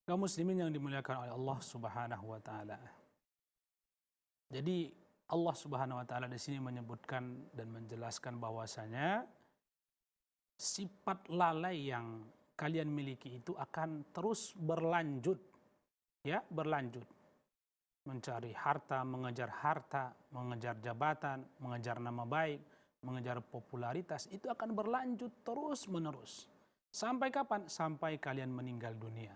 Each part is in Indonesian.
Kaum muslimin yang dimuliakan oleh Allah Subhanahu wa taala. Jadi Allah Subhanahu wa taala di sini menyebutkan dan menjelaskan bahwasanya sifat lalai yang kalian miliki itu akan terus berlanjut, ya, berlanjut. Mencari harta, mengejar jabatan, mengejar nama baik, mengejar popularitas itu akan berlanjut terus-menerus. Sampai kapan? Sampai kalian meninggal dunia.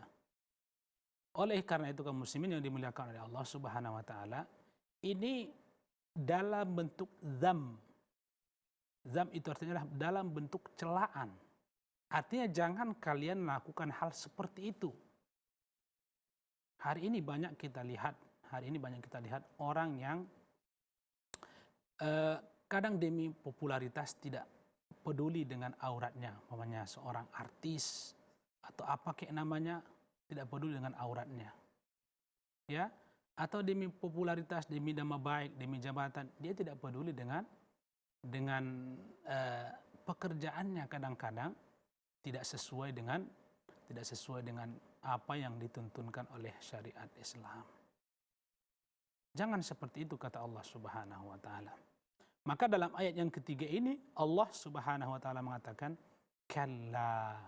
Oleh karena itu kaum muslimin yang dimuliakan oleh Allah Subhanahu wa taala, ini dalam bentuk dzam. Dzam itu artinya adalah dalam bentuk celaan. Artinya jangan kalian melakukan hal seperti itu. Hari ini banyak kita lihat orang yang kadang demi popularitas tidak peduli dengan auratnya, umpamanya seorang artis atau apa kayak namanya, tidak peduli dengan auratnya, ya, atau demi popularitas, demi nama baik, demi jabatan, dia tidak peduli dengan pekerjaannya, kadang-kadang tidak sesuai dengan apa yang dituntunkan oleh syariat Islam. Jangan seperti itu kata Allah Subhanahu wa taala. Maka dalam ayat yang ketiga ini Allah Subhanahu wa taala mengatakan kalla.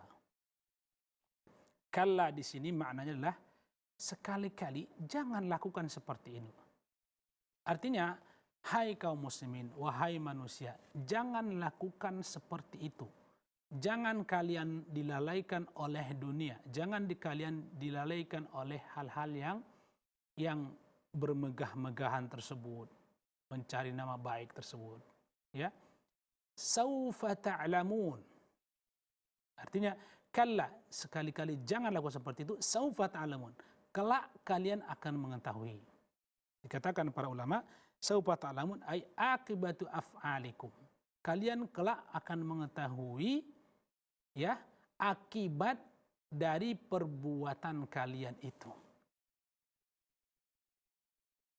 Kalla di sini maknanya adalah sekali-kali jangan lakukan seperti ini. Artinya, hai kaum muslimin, wahai manusia, jangan lakukan seperti itu. Jangan kalian dilalaikan oleh dunia, jangan kalian dilalaikan oleh hal-hal yang bermegah-megahan tersebut, mencari nama baik tersebut, ya. Saufa ta'lamun. Artinya, kalla, sekali-kali jangan lakukan seperti itu. Saufa ta'lamun, kelak kalian akan mengetahui. Dikatakan para ulama, saufa ta'lamun ay akibatu af'alikum. Kalian kelak akan mengetahui, ya, akibat dari perbuatan kalian itu.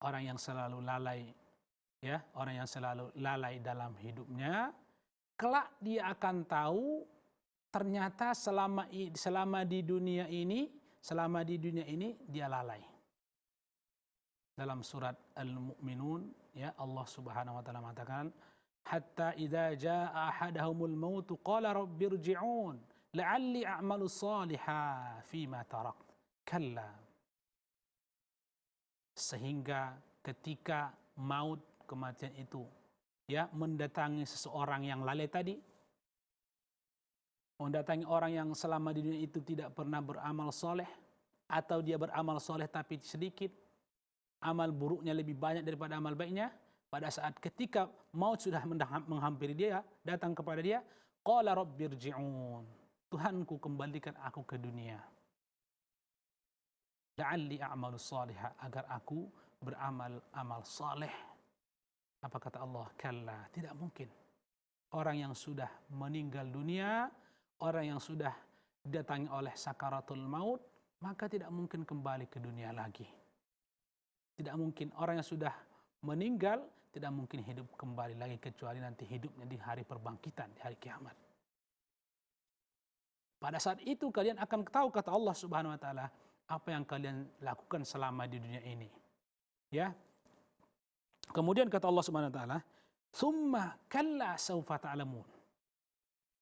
Orang yang selalu lalai, ya, orang yang selalu lalai dalam hidupnya, kelak dia akan tahu ternyata selama di dunia ini dia lalai. Dalam surat Al-Mu'minun, ya, Allah Subhanahu wa taala mengatakan, hatta idza jaa ahadahumul maut qala rabbirji'un la'alli a'malu shalihan fima tarakt. Kalla. Sehingga ketika maut, kematian itu, ya, mendatangi seseorang yang lalai tadi, mendatangi orang yang selama di dunia itu tidak pernah beramal soleh, atau dia beramal soleh tapi sedikit, amal buruknya lebih banyak daripada amal baiknya, pada saat ketika maut sudah menghampiri dia, datang kepada dia, qala rabbirji'un, Tuhanku kembalikan aku ke dunia, la'alli a'malu shalihan, agar aku beramal amal saleh. Apa kata Allah? Kalla, tidak mungkin. Orang yang sudah meninggal dunia, orang yang sudah didatangi oleh sakaratul maut, maka tidak mungkin kembali ke dunia lagi. Tidak mungkin. Orang yang sudah meninggal tidak mungkin hidup kembali lagi, kecuali nanti hidupnya di hari perbangkitan, di hari kiamat. Pada saat itu kalian akan tahu, kata Allah Subhanahu wa taala, apa yang kalian lakukan selama di dunia ini. Ya. Kemudian kata Allah Subhanahu wa taala, "Tsumma kalla saufa ta'lamun."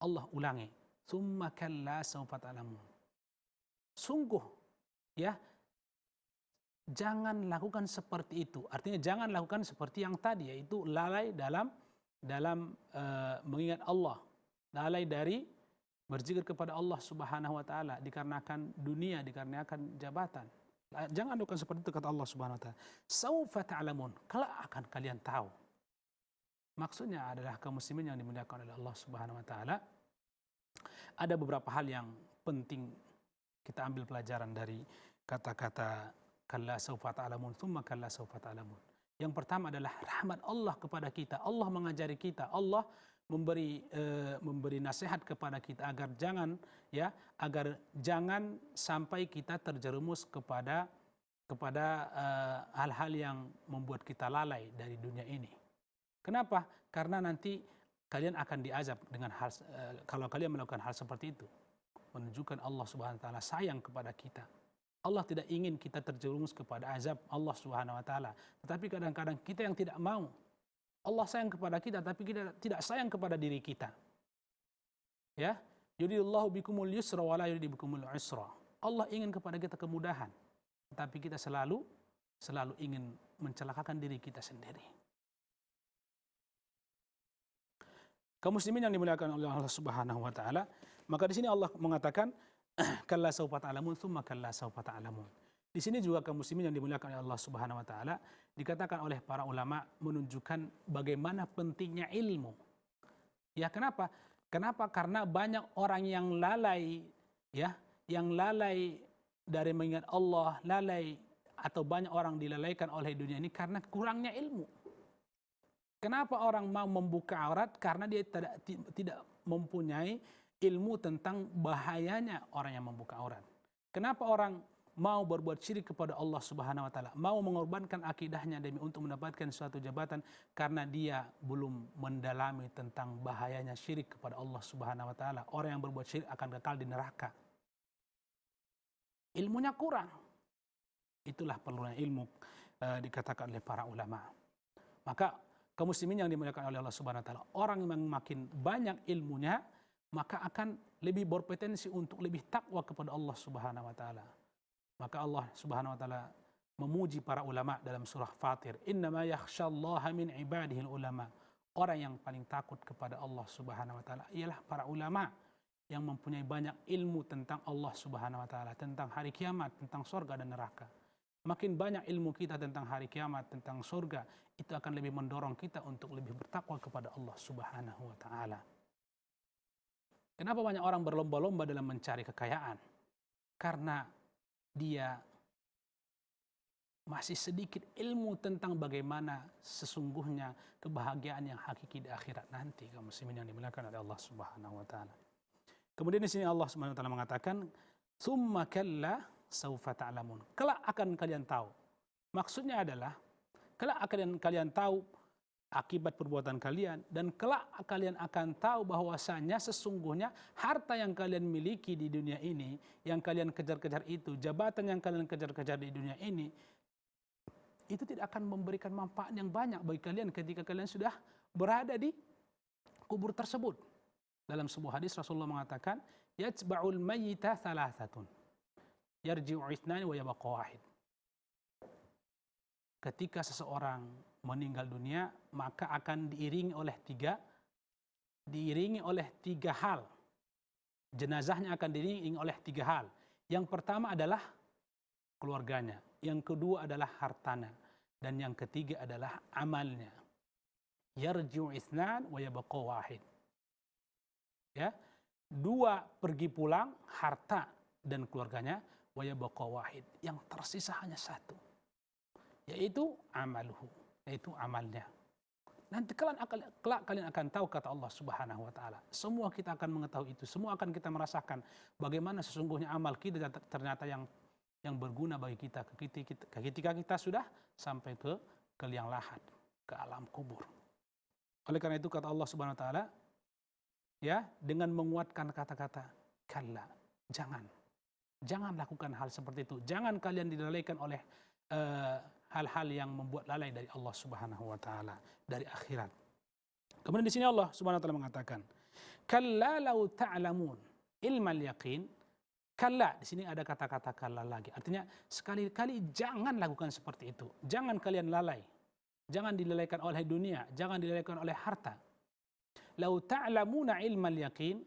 Allah ulangi, "Tsumma kalla saufa ta'lamun." Sungguh, ya, jangan lakukan seperti itu. Artinya jangan lakukan seperti yang tadi, yaitu lalai dalam mengingat Allah, lalai dari berzikir kepada Allah Subhanahu wa taala dikarenakan dunia, dikarenakan jabatan. Jangan lakukan seperti itu kata Allah Subhanahu wa taala. Saufa ta'lamun, kelak akan kalian tahu. Maksudnya adalah kaum muslimin yang dimuliakan oleh Allah Subhanahu wa taala, ada beberapa hal yang penting kita ambil pelajaran dari kata-kata kalla saufa ta'lamun, tsumma kalla saufa ta'lamun. Yang pertama adalah rahmat Allah kepada kita. Allah mengajari kita, Allah memberi nasihat kepada kita agar jangan sampai kita terjerumus kepada hal-hal yang membuat kita lalai dari dunia ini. Kenapa? Karena nanti kalian akan diazab dengan kalau kalian melakukan hal seperti itu. Menunjukkan Allah Subhanahu wa taala sayang kepada kita. Allah tidak ingin kita terjerumus kepada azab Allah Subhanahu wa taala. Tetapi kadang-kadang kita yang tidak mau. Allah sayang kepada kita tapi kita tidak sayang kepada diri kita. Ya. Yuridullahu bikumul yusra wa la yuridu bikumul usra. Allah ingin kepada kita kemudahan. Tapi kita selalu ingin mencelakakan diri kita sendiri. Kaum muslimin yang dimuliakan oleh Allah Subhanahu wa taala, maka di sini Allah mengatakan kalla saufa ta'lamun tsumma kalla saufa ta'lamun. Di sini juga kaum muslimin yang dimuliakan oleh Allah Subhanahu wa taala dikatakan oleh para ulama menunjukkan bagaimana pentingnya ilmu. Ya, kenapa? Kenapa? Karena banyak orang yang lalai, ya, yang lalai dari mengingat Allah, lalai atau banyak orang dilalaikan oleh dunia ini karena kurangnya ilmu. Kenapa orang mau membuka aurat? Karena dia tidak mempunyai ilmu tentang bahayanya orang yang membuka aurat. Kenapa orang mau berbuat syirik kepada Allah Subhanahu wa taala, mau mengorbankan akidahnya demi untuk mendapatkan suatu jabatan? Karena dia belum mendalami tentang bahayanya syirik kepada Allah Subhanahu wa taala. Orang yang berbuat syirik akan kekal di neraka. Ilmunya kurang. Itulah perlunya ilmu dikatakan oleh para ulama. Maka kaum muslimin yang dimuliakan oleh Allah Subhanahu wa taala, orang yang makin banyak ilmunya, maka akan lebih berpotensi untuk lebih takwa kepada Allah Subhanahu wa taala. Maka Allah Subhanahu wa taala memuji para ulama dalam surah Fatir, "Innama yakhsyallaha min ibadihil ulama." Orang yang paling takut kepada Allah Subhanahu wa taala ialah para ulama yang mempunyai banyak ilmu tentang Allah Subhanahu wa taala, tentang hari kiamat, tentang surga dan neraka. Makin banyak ilmu kita tentang hari kiamat, tentang surga, itu akan lebih mendorong kita untuk lebih bertakwa kepada Allah Subhanahu wa taala. Kenapa banyak orang berlomba-lomba dalam mencari kekayaan? Karena dia masih sedikit ilmu tentang bagaimana sesungguhnya kebahagiaan yang hakiki di akhirat nanti, kaum muslimin yang dimuliakan oleh Allah Subhanahu wa taala. Kemudian di sini Allah Subhanahu wa taala mengatakan, "Tsumma kalla saufa ta'lamun." Kelak akan kalian tahu. Maksudnya adalah kelak akan kalian tahu akibat perbuatan kalian, dan kelak kalian akan tahu bahwasanya sesungguhnya harta yang kalian miliki di dunia ini, yang kalian kejar-kejar itu, jabatan yang kalian kejar-kejar di dunia ini, itu tidak akan memberikan manfaat yang banyak bagi kalian ketika kalian sudah berada di kubur tersebut. Dalam sebuah hadis Rasulullah mengatakan, "Yatba'ul mayyita thalathatun. Yarji'u ithnani wa yabqa wahid." Ketika seseorang meninggal dunia, maka akan diiringi oleh tiga hal. Jenazahnya akan diiringi oleh tiga hal. Yang pertama adalah keluarganya, yang kedua adalah hartanya, dan yang ketiga adalah amalnya. Yarji'u itsnan wa yabqa wahid. Ya, dua pergi pulang, harta dan keluarganya, wa yabqa wahid. Yang tersisa hanya satu, yaitu amaluhu, yaitu amalnya. Nanti kelak kalian akan tahu, kata Allah Subhanahu wa taala. Semua kita akan mengetahui itu, semua akan kita merasakan bagaimana sesungguhnya amal kita ternyata yang berguna bagi kita ketika kita sudah sampai ke liang lahat, ke alam kubur. Oleh karena itu kata Allah Subhanahu wa taala, ya, dengan menguatkan kata-kata kalla, jangan lakukan hal seperti itu. Jangan kalian dilalaikan oleh hal-hal yang membuat lalai dari Allah Subhanahu wa taala, dari akhirat. Kemudian di sini Allah Subhanahu wa taala mengatakan, "Kalla law ta'lamun ilmal yaqin." Kalla, di sini ada kata-kata kalla lagi. Artinya sekali-kali jangan lakukan seperti itu. Jangan kalian lalai. Jangan dilalaikan oleh dunia, jangan dilalaikan oleh harta. Lau ta'lamuna ilmal yaqin,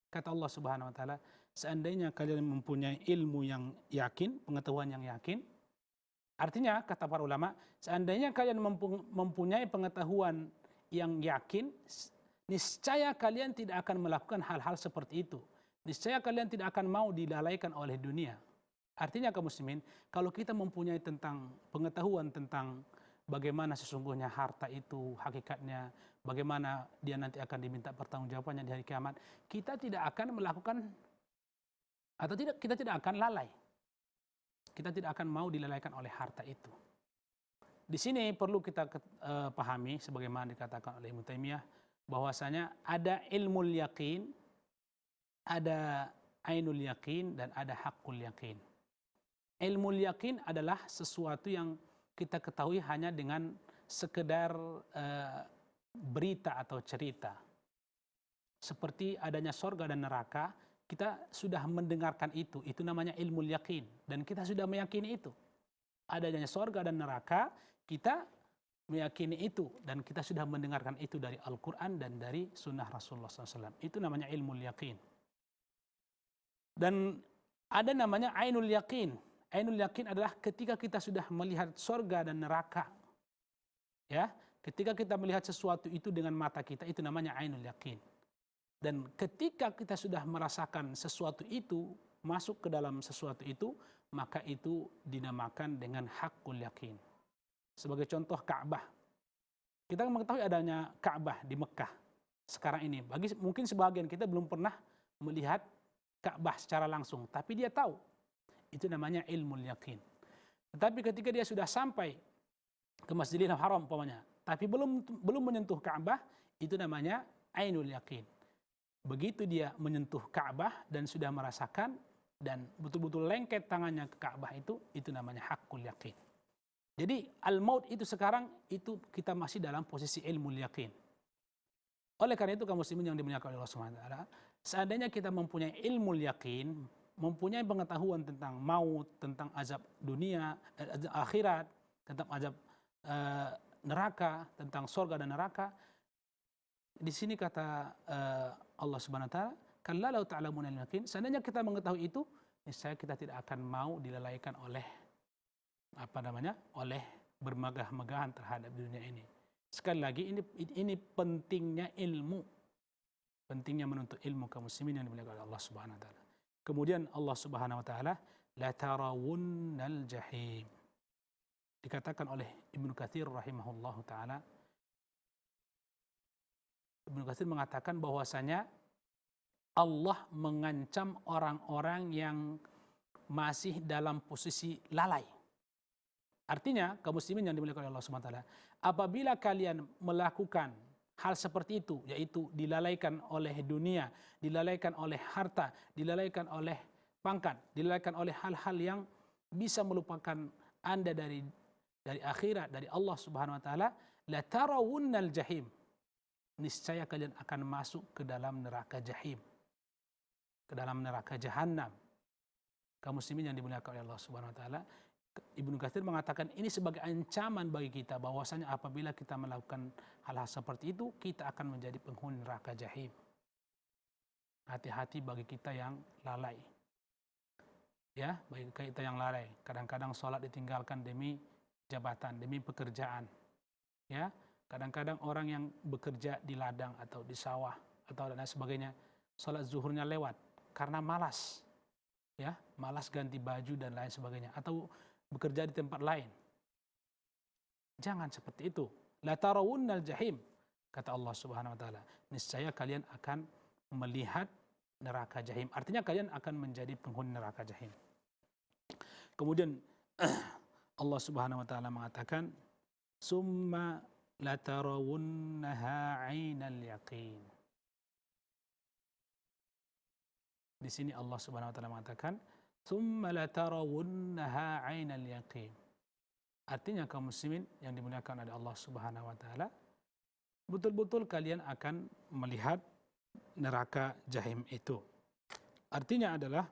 kata Allah Subhanahu wa taala, seandainya kalian mempunyai ilmu yang yakin, pengetahuan yang yakin. Artinya kata para ulama, seandainya kalian mempunyai pengetahuan yang yakin, niscaya kalian tidak akan melakukan hal-hal seperti itu. Niscaya kalian tidak akan mau dilalaikan oleh dunia. Artinya kaum muslimin, kalau kita mempunyai tentang pengetahuan tentang bagaimana sesungguhnya harta itu hakikatnya, bagaimana dia nanti akan diminta pertanggungjawabannya di hari kiamat, kita tidak akan melakukan atau kita tidak akan lalai. Kita tidak akan mau dilalaikan oleh harta itu. Di sini perlu kita pahami sebagaimana dikatakan oleh Ibnu Taimiyah bahwasanya ada ilmul yaqin, ada ainul yaqin, dan ada haqqul yaqin. Ilmu yakin adalah sesuatu yang kita ketahui hanya dengan sekedar berita atau cerita. Seperti adanya sorga dan neraka, kita sudah mendengarkan itu namanya ilmu yakin. Dan kita sudah meyakini itu. Adanya sorga dan neraka, kita meyakini itu. Dan kita sudah mendengarkan itu dari Al-Quran dan dari sunnah Rasulullah SAW. Itu namanya ilmu yakin. Dan ada namanya ainul yakin. Ainul yakin adalah ketika kita sudah melihat sorga dan neraka. Ya, ketika kita melihat sesuatu itu dengan mata kita, itu namanya ainul yakin. Dan ketika kita sudah merasakan sesuatu itu, masuk ke dalam sesuatu itu, maka itu dinamakan dengan haqqul yakin. Sebagai contoh Ka'bah. Kita mengetahui adanya Ka'bah di Mekah sekarang ini. Mungkin sebagian kita belum pernah melihat Ka'bah secara langsung, tapi dia tahu. Itu namanya ilmu yakin. Tetapi ketika dia sudah sampai ke Masjidil Haram umpamanya, tapi belum menyentuh Ka'bah, itu namanya ainul yakin. Begitu dia menyentuh Ka'bah dan sudah merasakan dan betul-betul lengket tangannya ke Ka'bah itu namanya haqqul yakin. Jadi al-maut itu sekarang itu kita masih dalam posisi ilmu yakin. Oleh karena itu kaum muslimin yang dimuliakan oleh Allah Subhanahu wa taala, seandainya kita mempunyai ilmu yakin, mempunyai pengetahuan tentang maut, tentang azab dunia, azab akhirat, tentang azab neraka, tentang surga dan neraka. Di sini kata Allah Subhanahu wa taala, "Kalla law ta'lamuna al-yaqin." Seandainya kita mengetahui itu, niscaya kita tidak akan mau dilalaikan oleh oleh bermegah-megahan terhadap dunia ini. Sekali lagi ini pentingnya ilmu. Pentingnya menuntut ilmu kaum muslimin yang dimuliakan oleh Allah Subhanahu wa taala. Kemudian Allah Subhanahu wa taala, la tarawunnal jahim. Dikatakan oleh Ibnu Katsir rahimahullahu taala, Ibnu Katsir mengatakan bahwasanya Allah mengancam orang-orang yang masih dalam posisi lalai. Artinya, kaum muslimin yang dimuliakan oleh Allah Subhanahu wa taala, apabila kalian melakukan hal seperti itu, yaitu dilalaikan oleh dunia, dilalaikan oleh harta, dilalaikan oleh pangkat, dilalaikan oleh hal-hal yang bisa melupakan Anda dari akhirat, dari Allah Subhanahu wa taala, la tarawunnal jahim. Niscaya kalian akan masuk ke dalam neraka jahim. Ke dalam neraka jahanam. Kaum muslimin yang dimuliakan oleh Allah Subhanahu wa taala, Ibnu Katsir mengatakan ini sebagai ancaman bagi kita bahwasanya apabila kita melakukan hal-hal seperti itu, kita akan menjadi penghuni neraka jahim. Hati-hati bagi kita yang lalai. Ya, bagi kita yang lalai. Kadang-kadang sholat ditinggalkan demi jabatan, demi pekerjaan. Ya, kadang-kadang orang yang bekerja di ladang atau di sawah atau dan sebagainya, sholat zuhurnya lewat karena malas. Ya, malas ganti baju dan lain sebagainya, atau bekerja di tempat lain. Jangan seperti itu. La tarawunnal jahim, kata Allah Subhanahu wa taala. Niscaya kalian akan melihat neraka jahim. Artinya kalian akan menjadi penghuni neraka jahim. Kemudian Allah Subhanahu wa taala mengatakan, "Summa la tarawunnaha 'ainal yaqin." Di sini Allah Subhanahu wa taala mengatakan, "Tsumma latarawunnaha 'ainal yaqin." Artinya kaum muslimin yang dimuliakan oleh Allah Subhanahu wa taala, betul-betul kalian akan melihat neraka jahim itu. Artinya adalah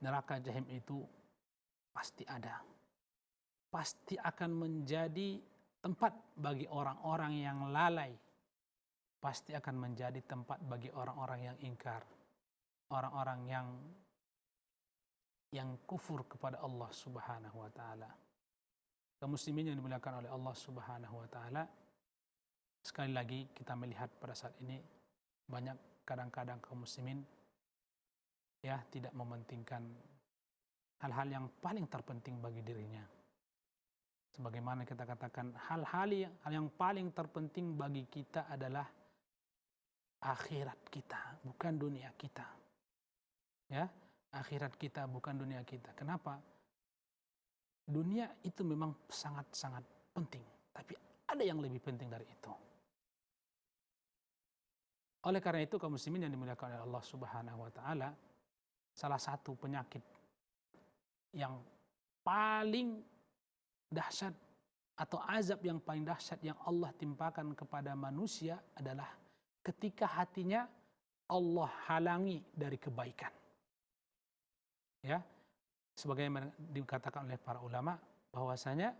neraka jahim itu pasti ada. Pasti akan menjadi tempat bagi orang-orang yang lalai. Pasti akan menjadi tempat bagi orang-orang yang ingkar. Orang-orang yang kufur kepada Allah Subhanahu wa taala. Kaum muslimin yang dimuliakan oleh Allah Subhanahu wa taala, sekali lagi kita melihat pada saat ini banyak kadang-kadang kaum muslimin ya tidak mementingkan hal-hal yang paling terpenting bagi dirinya. Sebagaimana kita katakan, hal yang paling terpenting bagi kita adalah akhirat kita, bukan dunia kita. Ya, akhirat kita bukan dunia kita. Kenapa? Dunia itu memang sangat-sangat penting, tapi ada yang lebih penting dari itu. Oleh karena itu kaum muslimin yang dimuliakan oleh Allah Subhanahu wa taala, salah satu penyakit yang paling dahsyat atau azab yang paling dahsyat yang Allah timpakan kepada manusia adalah ketika hatinya Allah halangi dari kebaikan. Ya, sebagaimana dikatakan oleh para ulama bahwasanya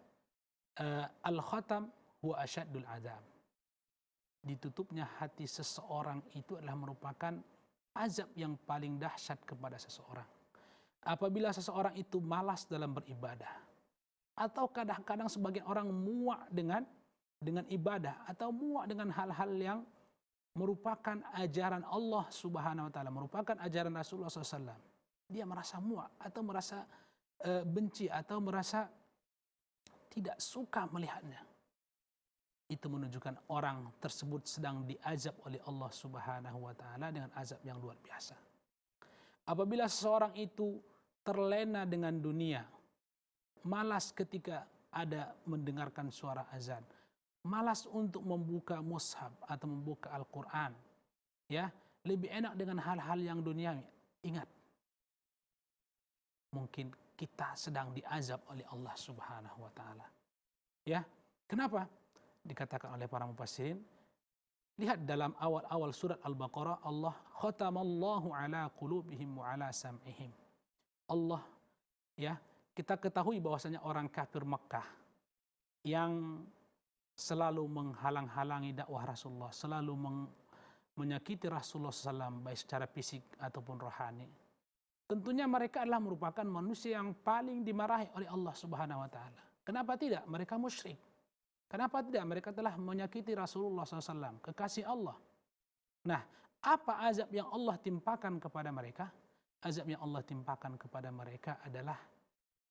al-khatam huwa asyaddul azab. Ditutupnya hati seseorang itu adalah merupakan azab yang paling dahsyat kepada seseorang. Apabila seseorang itu malas dalam beribadah, atau kadang-kadang sebagian orang muak dengan ibadah, atau muak dengan hal-hal yang merupakan ajaran Allah Subhanahu wa taala, merupakan ajaran Rasulullah SAW. Dia merasa muak atau merasa benci atau merasa tidak suka melihatnya. Itu menunjukkan orang tersebut sedang diazab oleh Allah Subhanahu wa taala dengan azab yang luar biasa. Apabila seseorang itu terlena dengan dunia, malas ketika ada mendengarkan suara azan, malas untuk membuka mushaf atau membuka Al-Quran, ya, lebih enak dengan hal-hal yang duniawi. Ingat, mungkin kita sedang diazab oleh Allah Subhanahu wa taala. Ya, kenapa? Dikatakan oleh para mufassirin, lihat dalam awal-awal surat Al-Baqarah, Allah khatamallahu ala qulubihim wa ala sam'ihim. Allah, ya, kita ketahui bahwasanya orang kafir Makkah yang selalu menghalang-halangi dakwah Rasulullah, selalu menyakiti Rasulullah SAW baik secara fisik ataupun rohani. Tentunya mereka adalah merupakan manusia yang paling dimarahi oleh Allah Subhanahu wa taala. Kenapa tidak? Mereka musyrik. Kenapa tidak? Mereka telah menyakiti Rasulullah SAW, kekasih Allah. Nah, apa azab yang Allah timpakan kepada mereka? Azab yang Allah timpakan kepada mereka adalah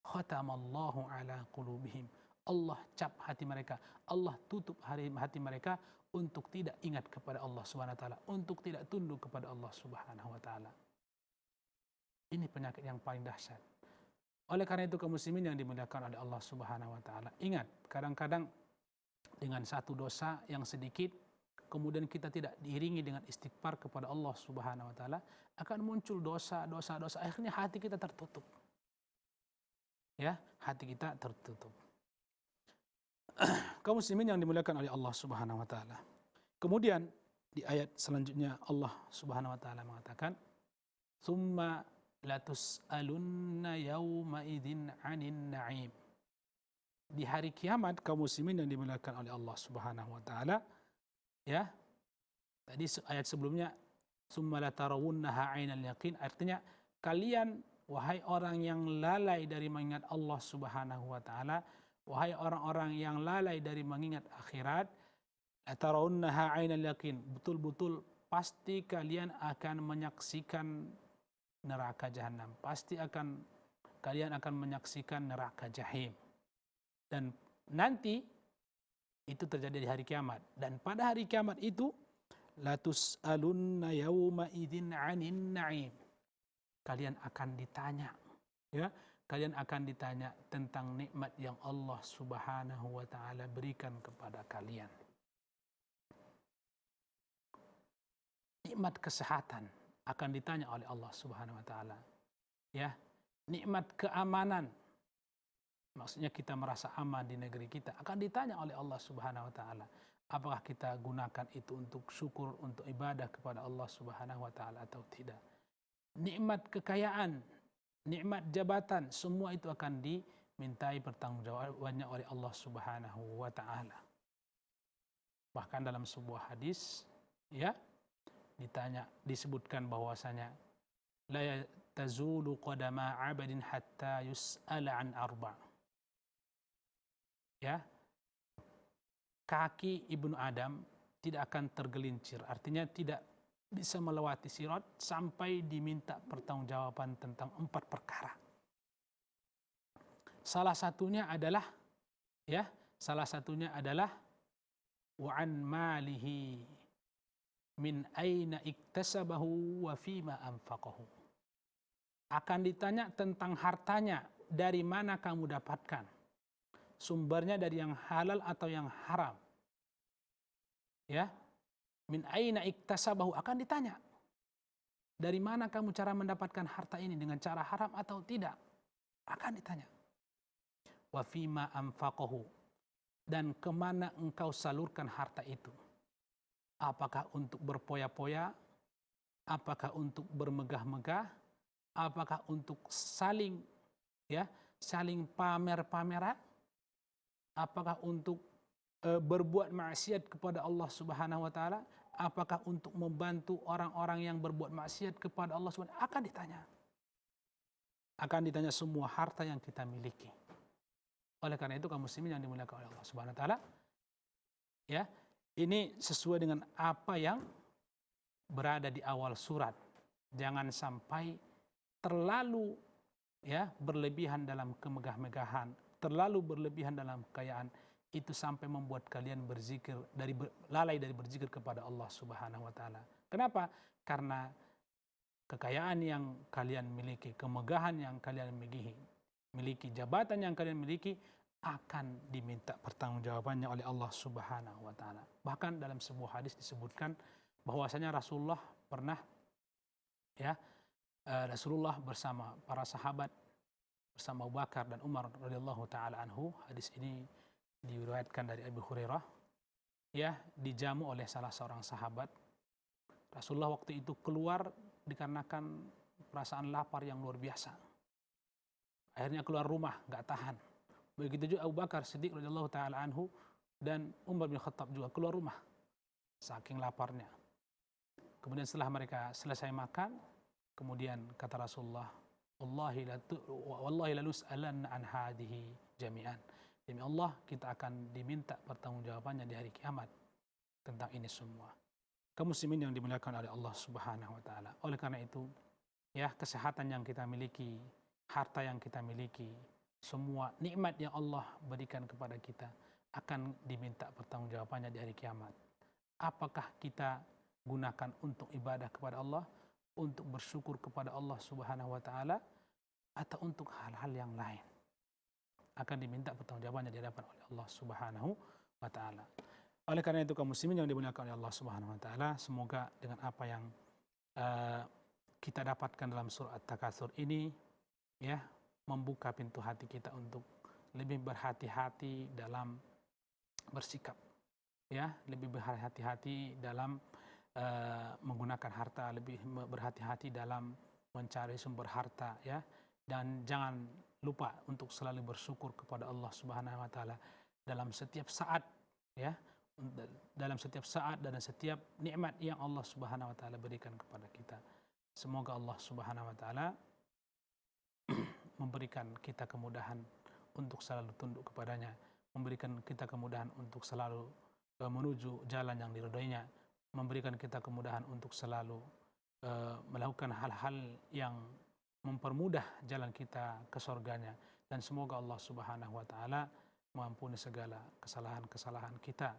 khatamallahu ala qulubihim. Allah cap hati mereka, Allah tutup hati mereka untuk tidak ingat kepada Allah Subhanahu wa taala, untuk tidak tunduk kepada Allah Subhanahu wa taala. Ini penyakit yang paling dahsyat. Oleh karena itu kaum muslimin yang dimuliakan oleh Allah Subhanahu wa taala, ingat, kadang-kadang dengan satu dosa yang sedikit kemudian kita tidak diiringi dengan istighfar kepada Allah Subhanahu wa taala, akan muncul dosa, akhirnya hati kita tertutup. Ya, hati kita tertutup. Kaum muslimin yang dimuliakan oleh Allah Subhanahu wa taala. Kemudian di ayat selanjutnya Allah Subhanahu wa taala mengatakan, "Tsumma latus'alunna yauma idzin 'anin na'im." Di hari kiamat kaum muslimin yang dimuliakan oleh Allah Subhanahu wa taala, ya. Tadi ayat sebelumnya "Tsumma latarawunnaha 'ainal yaqin", artinya kalian wahai orang yang lalai dari mengingat Allah Subhanahu wa taala, wahai orang-orang yang lalai dari mengingat akhirat, latarawunnaha 'ainal yaqin, betul-betul pasti kalian akan menyaksikan neraka jahanam, pasti kalian akan menyaksikan neraka jahim. Dan nanti itu terjadi di hari kiamat, dan pada hari kiamat itu latus'alunna yauma idzin 'anin na'im. Kalian akan ditanya, ya, kalian akan ditanya tentang nikmat yang Allah Subhanahu wa taala berikan kepada kalian. Nikmat kesehatan akan ditanya oleh Allah Subhanahu wa taala. Ya, nikmat keamanan, maksudnya kita merasa aman di negeri kita, akan ditanya oleh Allah Subhanahu wa taala. Apakah kita gunakan itu untuk syukur, untuk ibadah kepada Allah Subhanahu wa taala atau tidak? Nikmat kekayaan, nikmat jabatan, semua itu akan dimintai pertanggungjawabannya oleh Allah Subhanahu wa taala. Bahkan dalam sebuah hadis, ya, disebutkan bahwasanya la tazulu qadama 'abdin hatta yus'ala an arba'. Ya, kaki ibnu Adam tidak akan tergelincir, artinya tidak bisa melewati sirat sampai diminta pertanggungjawaban tentang 4 perkara. Salah satunya adalah wa an malihi min aina iktasabahu wa fima anfaqahu. Akan ditanya tentang hartanya, dari mana kamu dapatkan? Sumbernya dari yang halal atau yang haram. Ya, min aina iktasabahu, akan ditanya. Dari mana kamu cara mendapatkan harta ini, dengan cara haram atau tidak? Akan ditanya. Wa fima anfaqahu, dan kemana engkau salurkan harta itu? Apakah untuk berpoya-poya? Apakah untuk bermegah-megah? Apakah untuk saling pamer-pameran? Apakah untuk berbuat maksiat kepada Allah Subhanahu wa taala? Apakah untuk membantu orang-orang yang berbuat maksiat kepada Allah Subhanahu wa taala? Akan ditanya. Akan ditanya semua harta yang kita miliki. Oleh karena itu kaum muslimin yang dimuliakan oleh Allah Subhanahu wa taala, ya, ini sesuai dengan apa yang berada di awal surat. Jangan sampai terlalu berlebihan dalam kemegah-megahan, terlalu berlebihan dalam kekayaan, itu sampai membuat kalian lalai dari berzikir kepada Allah Subhanahu wa taala. Kenapa? Karena kekayaan yang kalian miliki, kemegahan yang kalian miliki, jabatan yang kalian miliki akan diminta pertanggungjawabannya oleh Allah Subhanahu wa taala. Bahkan dalam sebuah hadis disebutkan bahwasanya Rasulullah pernah Rasulullah bersama para sahabat, bersama Abu Bakar dan Umar radhiyallahu taala anhu. Hadis ini diriwayatkan dari Abu Hurairah, dijamu oleh salah seorang sahabat. Rasulullah waktu itu keluar dikarenakan perasaan lapar yang luar biasa. Akhirnya keluar rumah, nggak tahan. Begitu juga Abu Bakar Siddiq radhiyallahu taala anhu dan Umar bin Khattab juga keluar rumah saking laparnya. Kemudian setelah mereka selesai makan, kemudian kata Rasulullah, wallahi la nus'alanna an hadhihi jami'an. Demi Allah, kita akan diminta pertanggungjawabannya di hari kiamat tentang ini semua. Kaum muslimin yang dimuliakan oleh Allah Subhanahu wa taala. Oleh karena itu, kesehatan yang kita miliki, harta yang kita miliki, semua nikmat yang Allah berikan kepada kita akan diminta pertanggungjawabannya di hari kiamat. Apakah kita gunakan untuk ibadah kepada Allah, untuk bersyukur kepada Allah Subhanahu wa taala, atau untuk hal-hal yang lain? Akan diminta pertanggungjawabannya di hadapan oleh Allah Subhanahu wa taala. Oleh karena itu kaum muslimin yang dimuliakan oleh Allah Subhanahu wa taala, semoga dengan apa yang kita dapatkan dalam surah At-Takatsur ini membuka pintu hati kita untuk lebih berhati-hati dalam bersikap, lebih berhati-hati dalam menggunakan harta, lebih berhati-hati dalam mencari sumber harta, dan jangan lupa untuk selalu bersyukur kepada Allah Subhanahu wa taala dalam setiap saat, dalam setiap saat dan setiap nikmat yang Allah Subhanahu wa taala berikan kepada kita. Semoga Allah Subhanahu wa taala memberikan kita kemudahan untuk selalu tunduk kepadanya, memberikan kita kemudahan untuk selalu menuju jalan yang diridhoinya, memberikan kita kemudahan untuk selalu melakukan hal-hal yang mempermudah jalan kita ke surganya. Dan semoga Allah Subhanahu wa taala mengampuni segala kesalahan-kesalahan kita,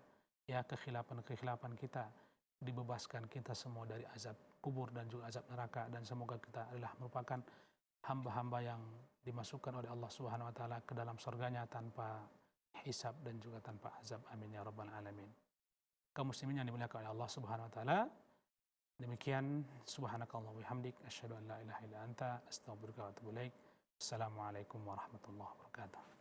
kekhilafan-kekhilafan kita, dibebaskan kita semua dari azab kubur dan juga azab neraka, dan semoga kita adalah merupakan hamba-hamba yang dimasukkan oleh Allah Subhanahu wa taala ke dalam surganya tanpa hisab dan juga tanpa azab. Amin ya rabbal alamin. Kaum muslimin yang dimuliakan oleh Allah Subhanahu wa taala, demikian subhanakallah wa bihamdik asyhadu an la ilaha illa anta astaghfiruka wa atubu ilaik. Assalamualaikum warahmatullahi wabarakatuh.